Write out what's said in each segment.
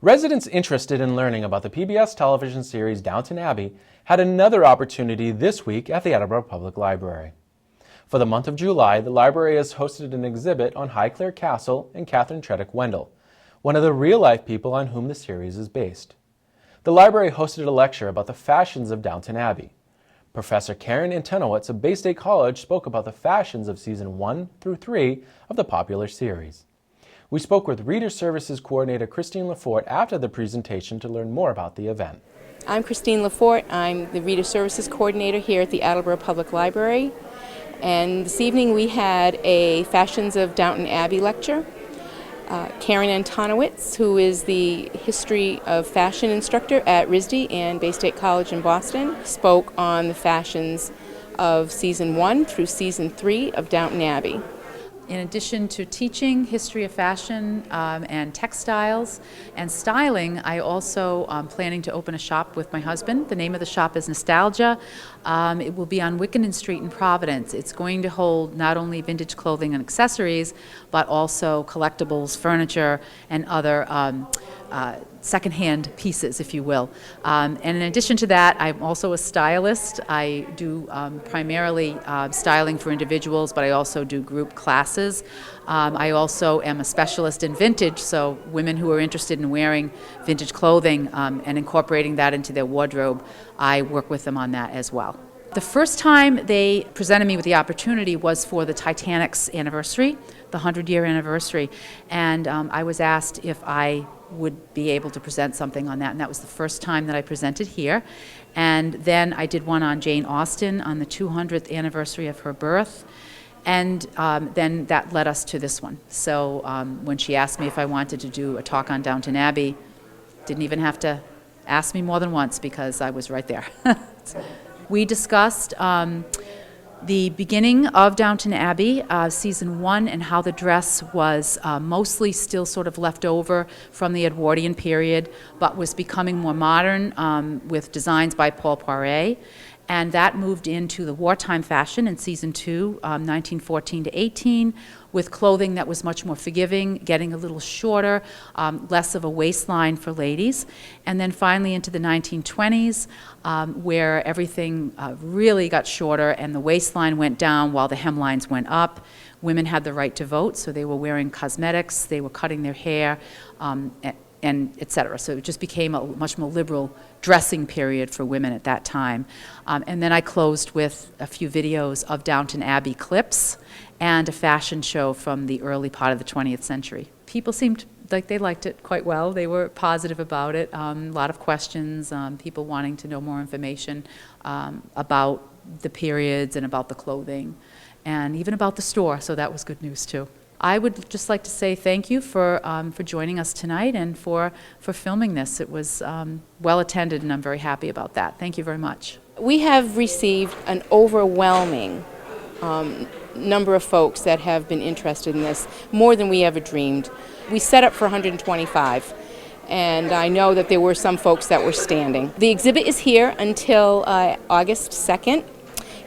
Residents interested in learning about the PBS television series Downton Abbey had another opportunity this week at the Attleboro Public Library. For the month of July, the library has hosted an exhibit on Highclere Castle and Catherine Tredick Wendell, one of the real-life people on whom the series is based. The library hosted a lecture about the fashions of Downton Abbey. Professor Karen Antonowicz of Bay State College spoke about the fashions of season 1 through 3 of the popular series. We spoke with Reader Services Coordinator Christine Lafort after the presentation to learn more about the event. I'm Christine Lafort. I'm the Reader Services Coordinator here at the Attleboro Public Library. And this evening we had a Fashions of Downton Abbey lecture. Karen Antonowicz, who is the History of Fashion instructor at RISD and Bay State College in Boston, spoke on the fashions of season 1 through season 3 of Downton Abbey. In addition to teaching history of fashion and textiles and styling, I also am planning to open a shop with my husband. The name of the shop is Nostalgia. It will be on Wickenden Street in Providence. It's going to hold not only vintage clothing and accessories, but also collectibles, furniture, and other secondhand pieces, if you will. And in addition to that, I'm also a stylist. I do primarily styling for individuals, but I also do group classes. I also am a specialist in vintage, so women who are interested in wearing vintage clothing and incorporating that into their wardrobe, I work with them on that as well. The first time they presented me with the opportunity was for the Titanic's anniversary, the 100-year anniversary, and I was asked if I would be able to present something on that, and that was the first time that I presented here. And then I did one on Jane Austen on the 200th anniversary of her birth, and then that led us to this one. So when she asked me if I wanted to do a talk on Downton Abbey, didn't even have to ask me more than once because I was right there. We discussed the beginning of Downton Abbey, season 1, and how the dress was mostly still sort of left over from the Edwardian period, but was becoming more modern with designs by Paul Poiret. And that moved into the wartime fashion in season 2, 1914 to 18, with clothing that was much more forgiving, getting a little shorter, less of a waistline for ladies. And then finally into the 1920s, where everything really got shorter and the waistline went down while the hemlines went up. Women had the right to vote, so they were wearing cosmetics, they were cutting their hair, and et cetera. So it just became a much more liberal dressing period for women at that time. And then I closed with a few videos of Downton Abbey clips and a fashion show from the early part of the 20th century. People seemed like they liked it quite well. They were positive about it. A lot of questions, people wanting to know more information about the periods and about the clothing and even about the store, so that was good news too. I would just like to say thank you for joining us tonight and for filming this. It was well attended, and I'm very happy about that. Thank you very much. We have received an overwhelming number of folks that have been interested in this, more than we ever dreamed. We set up for 125, and I know that there were some folks that were standing. The exhibit is here until August 2nd.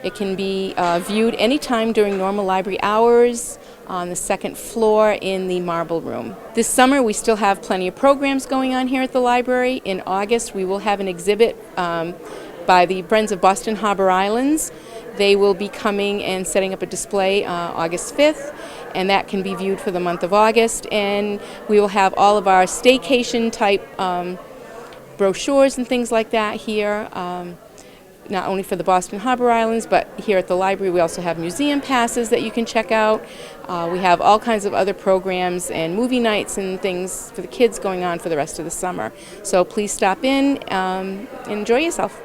It can be viewed anytime during normal library hours on the second floor in the Marble Room. This summer we still have plenty of programs going on here at the library. In August we will have an exhibit by the Friends of Boston Harbor Islands. They will be coming and setting up a display August 5th, and that can be viewed for the month of August. And we will have all of our staycation type brochures and things like that here. Not only for the Boston Harbor Islands, but here at the library we also have museum passes that you can check out. We have all kinds of other programs and movie nights and things for the kids going on for the rest of the summer. So please stop in and enjoy yourself.